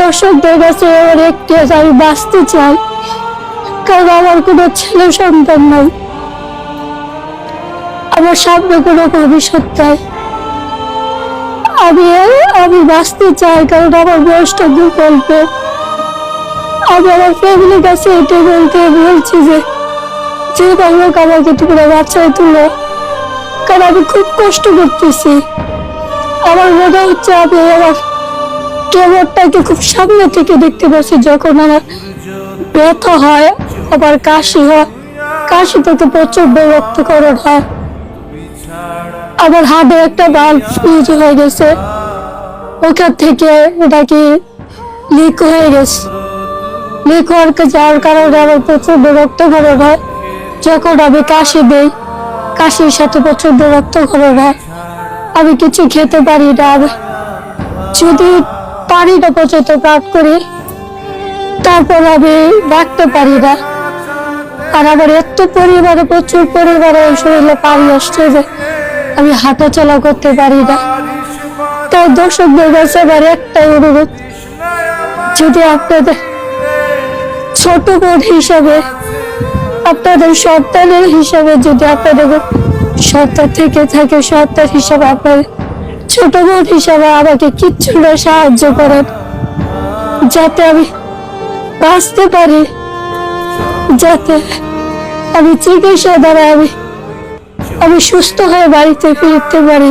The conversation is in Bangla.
দর্শকদের কাছে আমার একটি আছে, আমি বাঁচতে চাই, কারণ আমার কোনো ছেলে সন্তান নাই, আমার সামনে কোনো ভবিষ্যৎ নাই। আমি আমি বাঁচতে চাই, কারণ আমার বয়সটা খুব অল্প। আমি আমার ফ্যামিলির কাছে এটাই বলছি যে ভাই হোক আমাকে তোমরা বাচ্চায় তুলো, কারণ আমি খুব কষ্ট করতেছি। আমার মনে হচ্ছে আমি আমার কেমনটাকে খুব সামনে থেকে দেখতে পাচ্ছি। যখন আমার ব্যথা হয়, আবার কাশি হয়, কাশি থেকে প্রচন্ড রক্তক্ষরণ হয়। আমার হাতে একটা বাল্ব ফিউজ হয়ে গেছে, ওখান থেকে ওটাকে লিক হয়ে গেছে। লিক হওয়ার যাওয়ার কারণে আমার প্রচন্ড রক্তক্ষরণ হয়। যখন আমি কাশি দিই, কাশির সাথে প্রচন্ড রক্তক্ষরণ হয়। আমি কিছু খেতে পারি না, যদি পারি না পর্যন্ত পাঠ করি, তারপর আমি ডাকতে পারি না। আর আমার এত পরিমাণে প্রচুর পরিমাণে শরীরে পানি আসছে যে আমি হাঁটা চলা করতে পারি না। তাই দর্শকদের কাছে আমার একটাই অনুরোধ, যদি আপনাদের ছোট বোন হিসাবে, আপনাদের সন্তানের হিসাবে, যদি আপনাদের সন্তান থেকে থাকে, সন্তান হিসাবে আপনাদের ছোট বোন হিসাবে আমাকে কিচ্ছু না সাহায্য করেন, যাতে আমি বাঁচতে পারি, যাতে আমি চিকিৎসা দ্বারা আমি সুস্থ হয়ে বাড়িতে ফিরতে পারি।